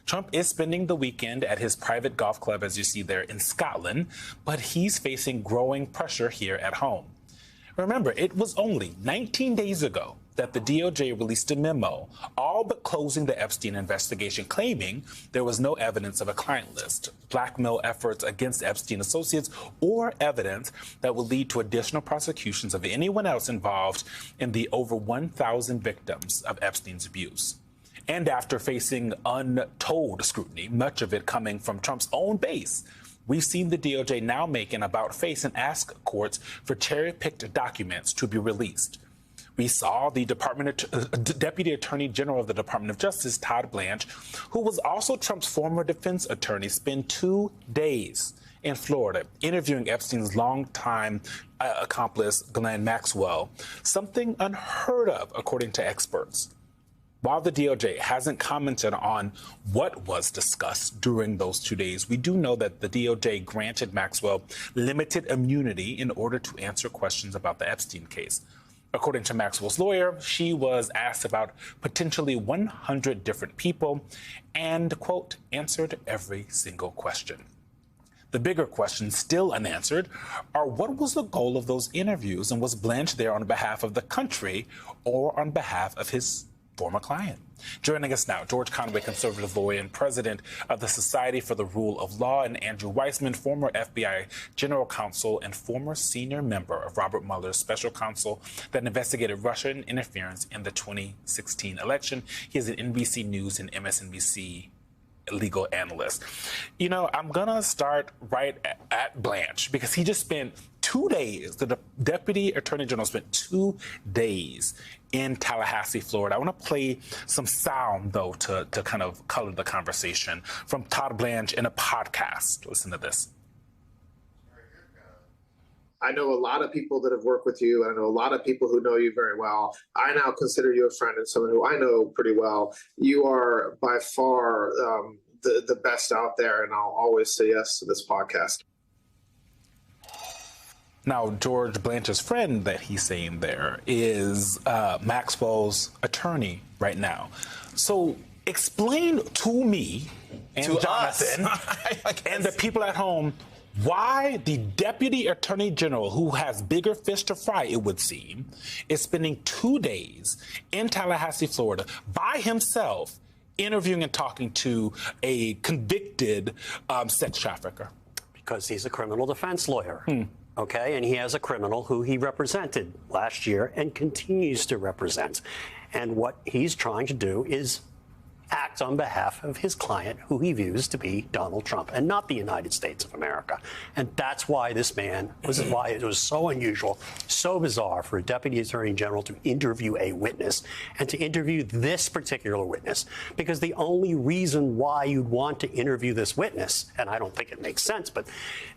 Trump is spending the weekend at his private golf club, as you see there, in Scotland, but he's facing growing pressure here at home. Remember, it was only 19 days ago that the DOJ released a memo, all but closing the Epstein investigation, claiming there was no evidence of a client list, blackmail efforts against Epstein associates, or evidence that would lead to additional prosecutions of anyone else involved in the over 1,000 victims of Epstein's abuse. And after facing untold scrutiny, much of it coming from Trump's own base, we've seen the DOJ now make an about-face and ask courts for cherry-picked documents to be released. We saw the Deputy Attorney General of the Department of Justice, Todd Blanche, who was also Trump's former defense attorney, spend 2 days in Florida interviewing Epstein's longtime accomplice, Ghislaine Maxwell, something unheard of, according to experts. While the DOJ hasn't commented on what was discussed during those 2 days, we do know that the DOJ granted Maxwell limited immunity in order to answer questions about the Epstein case. According to Maxwell's lawyer, she was asked about potentially 100 different people and, quote, answered every single question. The bigger questions still unanswered are what was the goal of those interviews, and was Blanche there on behalf of the country or on behalf of his former client? Joining us now, George Conway, conservative lawyer and president of the Society for the Rule of Law, and Andrew Weissmann, former FBI general counsel and former senior member of Robert Mueller's special counsel that investigated Russian interference in the 2016 election. He is an NBC News and MSNBC legal analyst. You know, I'm going to start right at Blanche, because he just spent 2 days, the Deputy Attorney General spent 2 days in Tallahassee, Florida. I want to play some sound, though, to kind of color the conversation from Todd Blanche in a podcast. Listen to this. I know a lot of people that have worked with you. I know a lot of people who know you very well. I now consider you a friend and someone who I know pretty well. You are by far the best out there, and I'll always say yes to this podcast. Now, George Blanche's friend that he's saying there is Maxwell's attorney right now. So explain to me and to Jonathan and the people at home why the Deputy Attorney General, who has bigger fish to fry, it would seem, is spending 2 days in Tallahassee, Florida, by himself, interviewing and talking to a convicted sex trafficker. Because he's a criminal defense lawyer. Okay, and he has a criminal who he represented last year and continues to represent. And what he's trying to do is act on behalf of his client, who he views to be Donald Trump and not the United States of America. And that's why this man, why it was so unusual, so bizarre for a Deputy Attorney General to interview a witness and to interview this particular witness. Because the only reason why you'd want to interview this witness, and I don't think it makes sense, but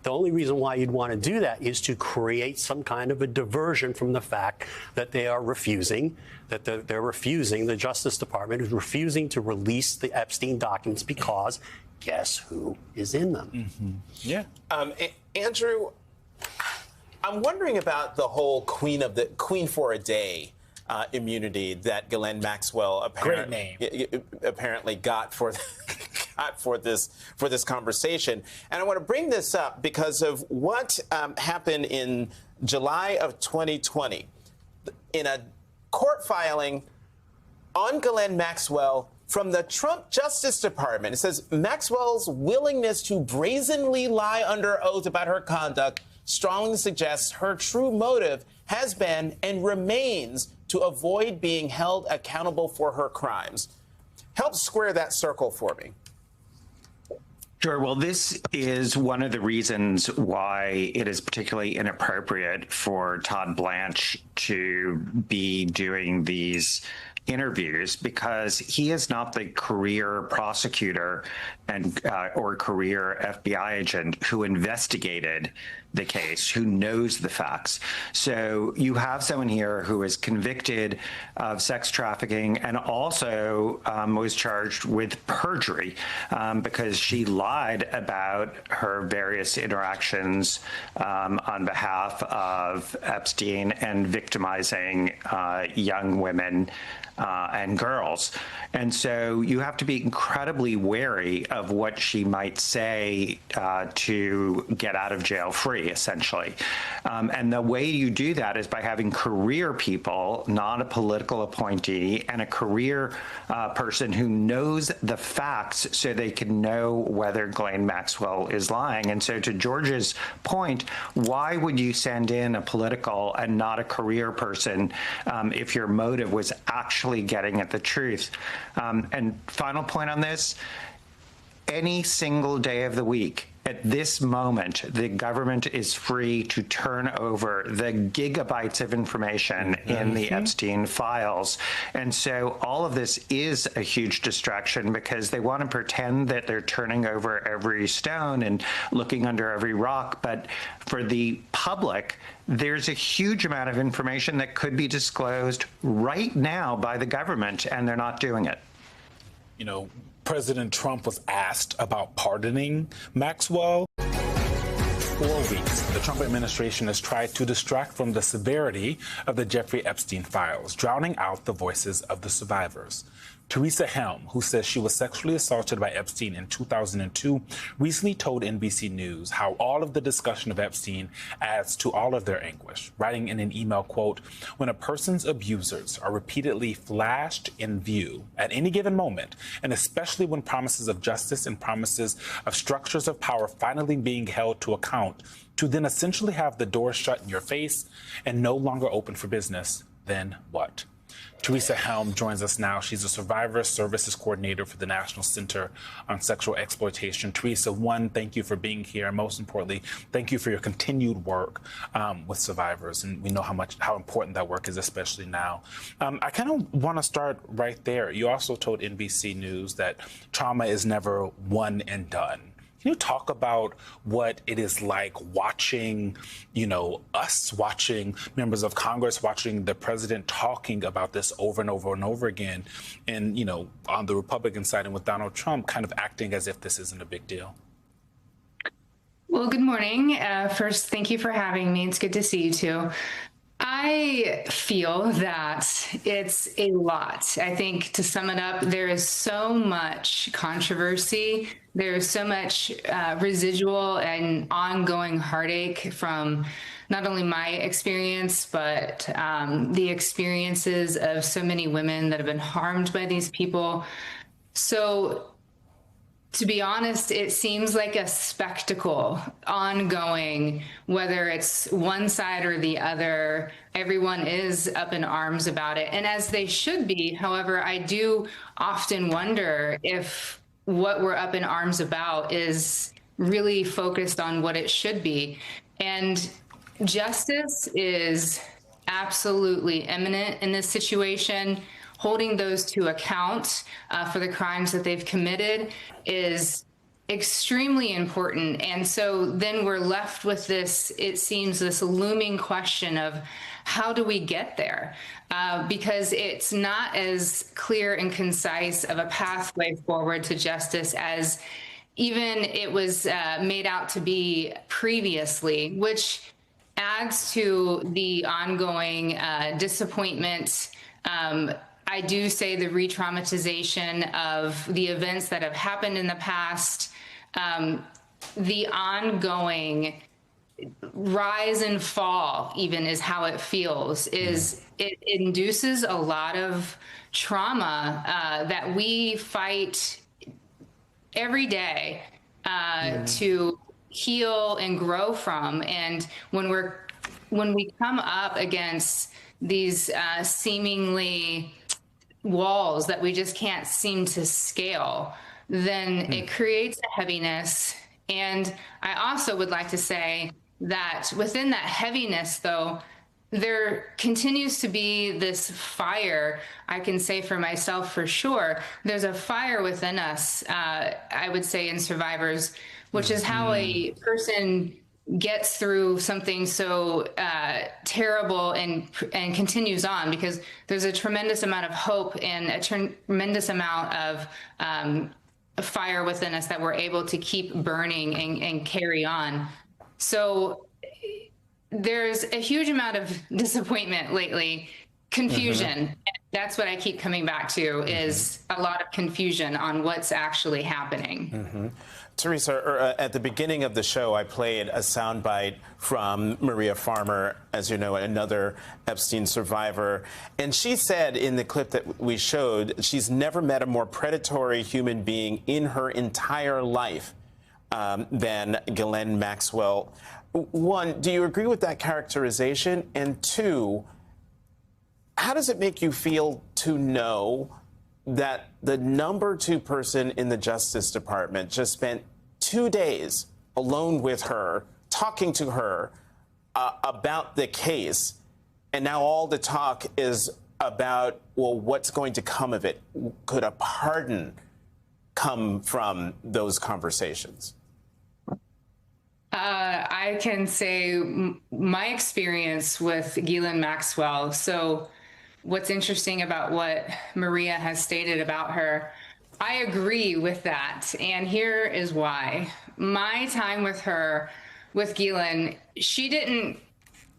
the only reason why you'd want to do that is to create some kind of a diversion from the fact that they are refusing, the Justice Department is refusing to release the Epstein documents because guess who is in them? Yeah. Andrew, I'm wondering about the whole Queen for a Day immunity that Ghislaine Maxwell apparently got for this conversation. And I want to bring this up because of what happened in July of 2020 in a court filing on Ghislaine Maxwell from the Trump Justice Department. It says Maxwell's willingness to brazenly lie under oath about her conduct strongly suggests her true motive has been and remains to avoid being held accountable for her crimes. Help square that circle for me. Sure. Well, this is one of the reasons why it is particularly inappropriate for Todd Blanche to be doing these interviews, because he is not the career prosecutor and or career FBI agent who investigated the case, who knows the facts. So you have someone here who is convicted of sex trafficking and also was charged with perjury because she lied about her various interactions on behalf of Epstein and victimizing young women and girls. And so you have to be incredibly wary of what she might say to get out of jail free, essentially. And the way you do that is by having career people, not a political appointee, and a career person who knows the facts so they can know whether Ghislaine Maxwell is lying. And so to George's point, why would you send in a political and not a career person if your motive was actually getting at the truth? And final point on this, any single day of the week, at this moment, the government is free to turn over the gigabytes of information in the Epstein files. And so all of this is a huge distraction because they want to pretend that they're turning over every stone and looking under every rock. But for the public, there's a huge amount of information that could be disclosed right now by the government, and they're not doing it. You know, President Trump was asked about pardoning Maxwell. 4 weeks, the Trump administration has tried to distract from the severity of the Jeffrey Epstein files, drowning out the voices of the survivors. Teresa Helm, who says she was sexually assaulted by Epstein in 2002, recently told NBC News how all of the discussion of Epstein adds to all of their anguish, writing in an email, quote, "When a person's abusers are repeatedly flashed in view at any given moment, and especially when promises of justice and promises of structures of power finally being held to account, to then essentially have the door shut in your face and no longer open for business, then what?" Teresa Helm joins us now. She's a survivor services coordinator for the National Center on Sexual Exploitation. Teresa, one, thank you for being here. And most importantly, thank you for your continued work with survivors. And we know how important that work is, especially now. I kind of want to start right there. You also told NBC News that trauma is never one and done. Can you talk about what it is like watching, us watching members of Congress, watching the president talking about this over and over and over again, and, on the Republican side and with Donald Trump kind of acting as if this isn't a big deal? Well, good morning. First, thank you for having me. It's good to see you too. I feel that it's a lot. I think to sum it up, there is so much controversy. There's so much residual and ongoing heartache from not only my experience, but the experiences of so many women that have been harmed by these people. So, to be honest, it seems like a spectacle ongoing, whether it's one side or the other. Everyone is up in arms about it, and as they should be. However, I do often wonder if what we're up in arms about is really focused on what it should be. And justice is absolutely imminent in this situation. Holding those to account for the crimes that they've committed is extremely important. And so then we're left with this, it seems, this looming question of how do we get there? Because it's not as clear and concise of a pathway forward to justice as even it was made out to be previously, which adds to the ongoing disappointment. I do say the re-traumatization of the events that have happened in the past, the ongoing rise and fall even is how it feels, is it induces a lot of trauma that we fight every day to heal and grow from. And when we come up against these seemingly walls that we just can't seem to scale, then it creates a heaviness. And I also would like to say that within that heaviness, though, there continues to be this fire. I can say for myself for sure, there's a fire within us, I would say in survivors, which is how a person gets through something so terrible and continues on, because there's a tremendous amount of hope and a tremendous amount of fire within us that we're able to keep burning and carry on. So there's a huge amount of disappointment lately Confusion. That's what I keep coming back to, is a lot of confusion on what's actually happening. Teresa, at the beginning of the show, I played a soundbite from Maria Farmer, as you know, another Epstein survivor. And she said in the clip that we showed, she's never met a more predatory human being in her entire life than Ghislaine Maxwell. One, do you agree with that characterization? And two, how does it make you feel to know that the number 2 person in the Justice Department just spent 2 days alone with her, talking to her about the case, and now all the talk is about, well, what's going to come of it? Could a pardon come from those conversations? I can say my experience with Ghislaine Maxwell. So what's interesting about what Maria has stated about her, I agree with that. And here is why. My time with her, with Ghislaine, she didn't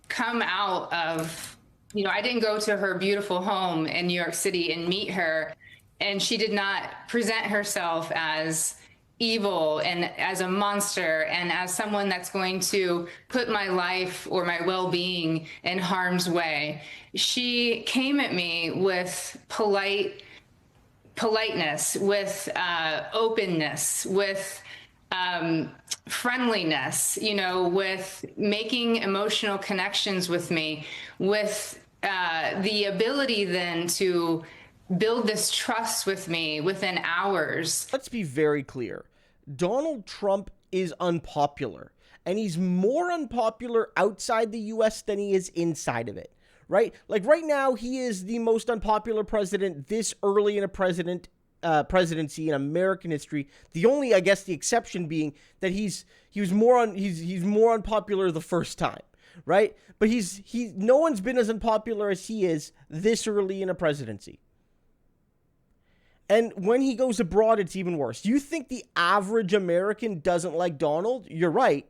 come out of, I didn't go to her beautiful home in New York City and meet her. And she did not present herself as evil and as a monster and as someone that's going to put my life or my well-being in harm's way. She came at me with politeness, with openness, with friendliness, with making emotional connections with me, with the ability then to build this trust with me within hours. Let's be very clear. Donald Trump is unpopular, and he's more unpopular outside the U.S. than he is inside of it, right? Like right now, he is the most unpopular president this early in a presidency in American history. The only, I guess, the exception being that he's more unpopular the first time, right? But no one's been as unpopular as he is this early in a presidency. And when he goes abroad, it's even worse. You think the average American doesn't like Donald? You're right.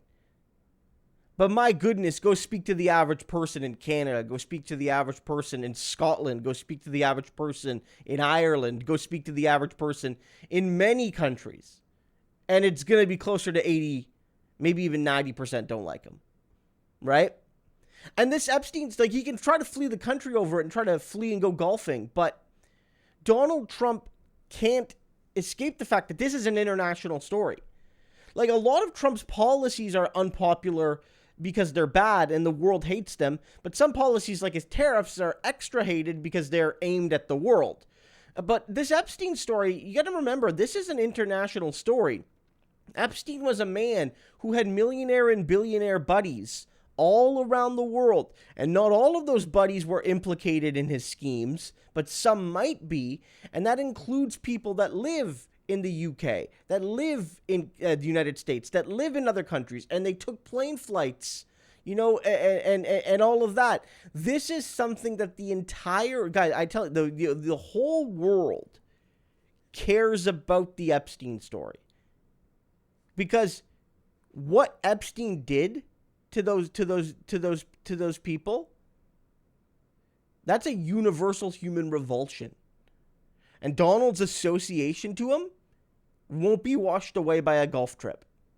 But my goodness, go speak to the average person in Canada. Go speak to the average person in Scotland. Go speak to the average person in Ireland. Go speak to the average person in many countries. And it's going to be closer to 80, maybe even 90% don't like him. Right? And this Epstein's like, he can try to flee the country over it and try to flee and go golfing. But Donald Trump can't escape the fact that this is an international story. Like, a lot of Trump's policies are unpopular because they're bad and the world hates them, but some policies like his tariffs are extra hated because they're aimed at the world. But this Epstein story, you got to remember, this is an international story. Epstein was a man who had millionaire and billionaire buddies all around the world, and not all of those buddies were implicated in his schemes, but some might be, and that includes people that live in the UK, that live in the United States, that live in other countries, and they took plane flights, and all of that. This is something that the entire, guys, I tell you, the whole world cares about the Epstein story, because what Epstein did to those people, that's a universal human revulsion. And Donald's association to him won't be washed away by a golf trip.